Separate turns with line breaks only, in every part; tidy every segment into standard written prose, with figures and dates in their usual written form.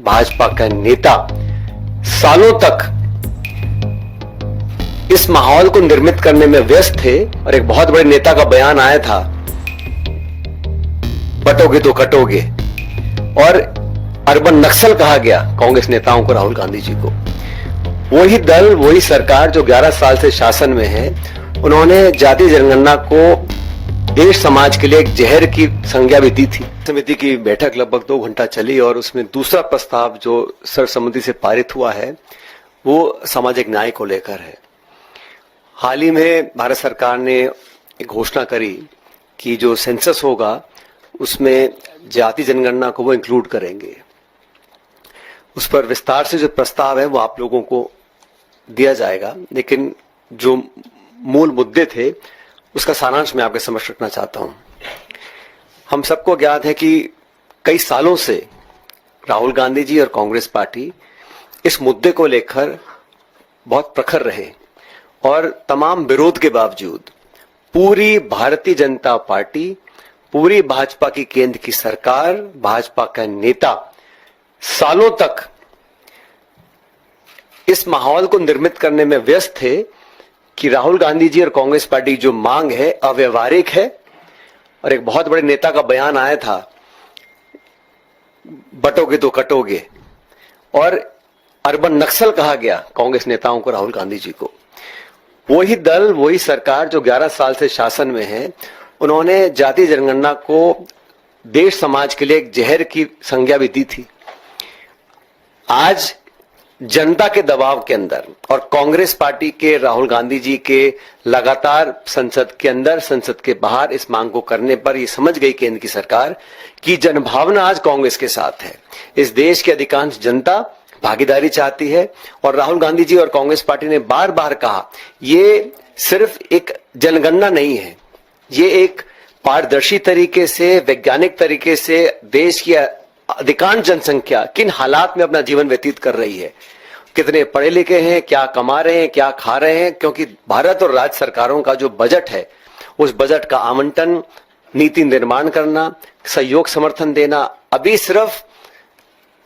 भाजपा का नेता सालों तक इस माहौल को निर्मित करने में व्यस्त थे और एक बहुत बड़े नेता का बयान आया था, बटोगे तो कटोगे, और अर्बन नक्सल कहा गया कांग्रेस नेताओं को, राहुल गांधी जी को। वही दल, वही सरकार जो 11 साल से शासन में है, उन्होंने जातीय जनगणना को देश समाज के लिए एक जहर की संज्ञा भी दी थी। समिति की बैठक लगभग 2 घंटा चली और उसमें दूसरा प्रस्ताव जो सर्वसम्मति से पारित हुआ है वो सामाजिक न्याय को लेकर है। हाल ही में भारत सरकार ने एक घोषणा करी कि जो सेंसस होगा उसमें जाति जनगणना को वो इंक्लूड करेंगे। उस पर विस्तार से जो प्रस्ताव है वो आप लोगों को दिया जाएगा, लेकिन जो मूल मुद्दे थे उसका सारांश मैं आपके समक्ष रखना चाहता हूं। हम सबको ज्ञात है कि कई सालों से राहुल गांधी जी और कांग्रेस पार्टी इस मुद्दे को लेकर बहुत प्रखर रहे और तमाम विरोध के बावजूद पूरी भारतीय जनता पार्टी, पूरी भाजपा की केंद्र की सरकार, भाजपा का नेता सालों तक इस माहौल को निर्मित करने में व्यस्त थे कि राहुल गांधी जी और कांग्रेस पार्टी जो मांग है अव्यवहारिक है। और एक बहुत बड़े नेता का बयान आया था, बटोगे तो कटोगे, और अर्बन नक्सल कहा गया कांग्रेस नेताओं को, राहुल गांधी जी को। वही दल, वही सरकार जो 11 साल से शासन में है, उन्होंने जातीय जनगणना को देश समाज के लिए एक जहर की संज्ञा भी दी थी। आज जनता के दबाव के अंदर और कांग्रेस पार्टी के, राहुल गांधी जी के लगातार संसद के अंदर, संसद के बाहर इस मांग को करने पर यह समझ गई केंद्र की सरकार कि जनभावना आज कांग्रेस के साथ है। इस देश की अधिकांश जनता भागीदारी चाहती है और राहुल गांधी जी और कांग्रेस पार्टी ने बार बार कहा, ये सिर्फ एक जनगणना नहीं है, ये एक पारदर्शी तरीके से, वैज्ञानिक तरीके से देश की अधिकांश जनसंख्या किन हालात में अपना जीवन व्यतीत कर रही है, कितने पढ़े लिखे हैं, क्या कमा रहे हैं, क्या खा रहे हैं, क्योंकि भारत और राज्य सरकारों का जो बजट है उस बजट का आवंटन, नीति निर्माण करना, सहयोग समर्थन देना अभी सिर्फ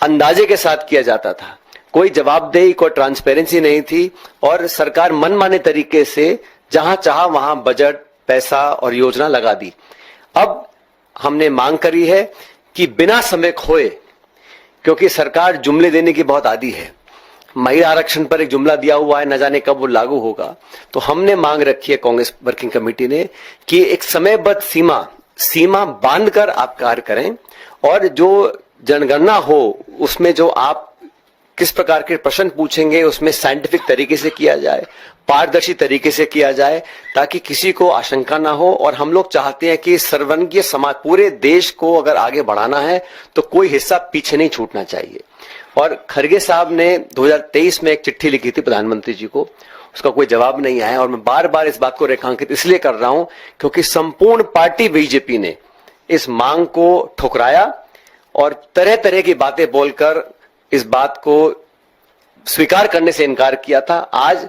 अंदाजे के साथ किया जाता था। कोई जवाबदेही, कोई ट्रांसपेरेंसी नहीं थी और सरकार मनमाने तरीके से जहां चाहा वहां बजट, पैसा और योजना लगा दी। अब हमने मांग करी है कि बिना समय खोए, क्योंकि सरकार जुमले देने की बहुत आदी है, महिला आरक्षण पर एक जुमला दिया हुआ है, न जाने कब वो लागू होगा, तो हमने मांग रखी है कांग्रेस वर्किंग कमेटी ने कि एक समयबद्ध सीमा बांधकर आप कार्य करें और जो जनगणना हो उसमें जो आप किस प्रकार के प्रश्न पूछेंगे उसमें साइंटिफिक तरीके से किया जाए, पारदर्शी तरीके से किया जाए, ताकि किसी को आशंका ना हो। और हम लोग चाहते हैं कि सर्ववर्गीय समाज, पूरे देश को अगर आगे बढ़ाना है तो कोई हिस्सा पीछे नहीं छूटना चाहिए। और खरगे साहब ने 2023 में एक चिट्ठी लिखी थी प्रधानमंत्री जी को, उसका कोई जवाब नहीं आया। और मैं बार बार इस बात को रेखांकित इसलिए कर रहा हूं क्योंकि संपूर्ण पार्टी बीजेपी ने इस मांग को ठुकराया और तरह तरह की बातें बोलकर इस बात को स्वीकार करने से इनकार किया था। आज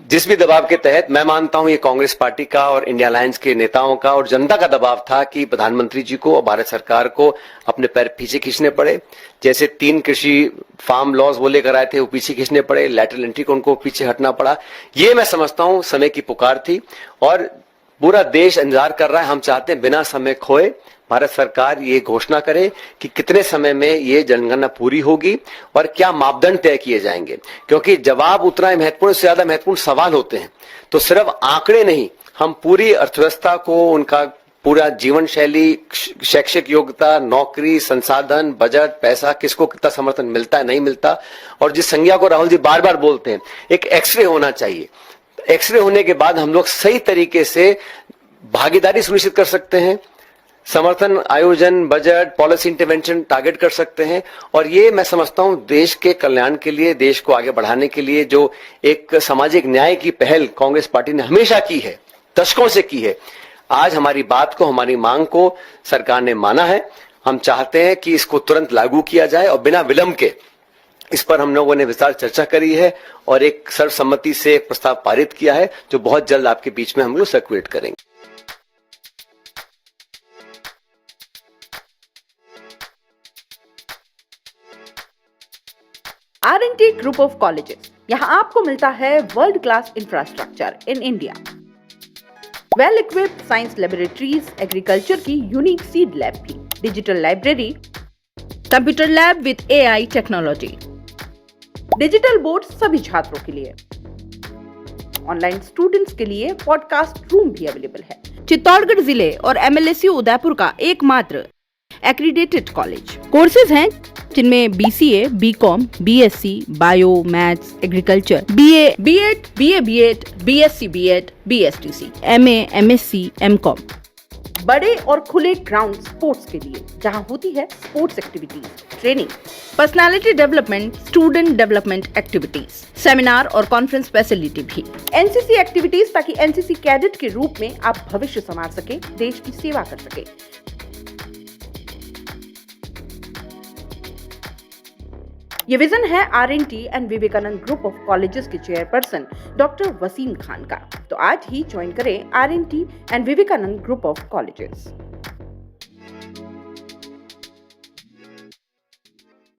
जिस भी दबाव के तहत, मैं मानता हूं ये कांग्रेस पार्टी का और इंडिया अलायंस के नेताओं का और जनता का दबाव था कि प्रधानमंत्री जी को और भारत सरकार को अपने पैर पीछे खींचने पड़े। जैसे 3 कृषि फार्म लॉज वो लेकर आए थे वो पीछे खींचने पड़े, लैटरल एंट्री को उनको पीछे हटना पड़ा। ये मैं समझता हूं समय की पुकार थी और पूरा देश इंतजार कर रहा है। हम चाहते हैं बिना समय खोए भारत सरकार ये घोषणा करे कि कितने समय में ये जनगणना पूरी होगी और क्या मापदंड तय किए जाएंगे, क्योंकि जवाब उतना ही महत्वपूर्ण, से ज्यादा महत्वपूर्ण सवाल होते हैं। तो सिर्फ आंकड़े नहीं, हम पूरी अर्थव्यवस्था को, उनका पूरा जीवन शैली, शैक्षिक योग्यता, नौकरी, संसाधन, बजट, पैसा, किसको कितना समर्थन मिलता है, नहीं मिलता, और जिस संज्ञा को राहुल जी बार बार बोलते हैं, एक एक्सरे होना चाहिए। एक्सरे होने के बाद हम लोग सही तरीके से भागीदारी सुनिश्चित कर सकते हैं, समर्थन, आयोजन, बजट, पॉलिसी इंटरवेंशन टारगेट कर सकते हैं। और ये मैं समझता हूं देश के कल्याण के लिए, देश को आगे बढ़ाने के लिए जो एक सामाजिक न्याय की पहल कांग्रेस पार्टी ने हमेशा की है, दशकों से की है, आज हमारी बात को, हमारी मांग को सरकार ने माना है। हम चाहते हैं कि इसको तुरंत लागू किया जाए और बिना विलंब के इस पर हम लोगों ने विस्तार चर्चा करी है और एक सर्वसम्मति से प्रस्ताव पारित किया है जो बहुत जल्द आपके बीच में हम लोग सर्कुलेट करेंगे।
R&T ग्रुप ऑफ कॉलेजेस, यहाँ आपको मिलता है world class infrastructure in India, well equipped science laboratories, agriculture की यूनिक सीड लैब भी, digital library, computer lab with AI technology, digital board सभी छात्रों के लिए, ऑनलाइन स्टूडेंट्स के लिए पॉडकास्ट रूम भी अवेलेबल है। चित्तौड़गढ़ जिले और MLSU उदयपुर का एकमात्र एक्रीडेटेड कॉलेज। कोर्सेज हैं जिनमें BCA, BCom, BSc, bio, maths, agriculture, BA, B.Ed, BA, B.Ed, BSc, B.Ed, BSTC, MA, MSc, MCom। बड़े और खुले ग्राउंड स्पोर्ट्स के लिए, जहां होती है sports activities, training, personality development, student development activities, seminar और कॉन्फ्रेंस फैसिलिटी भी, NCC एक्टिविटीज, ताकि NCC कैडेट के रूप में आप भविष्य संवार सके, देश की सेवा कर सके। ये विजन है R&T and Vivekananda group of colleges के चेयरपर्सन डॉक्टर वसीम खान का। तो आज ही ज्वाइन करें R&T and Vivekananda group of colleges.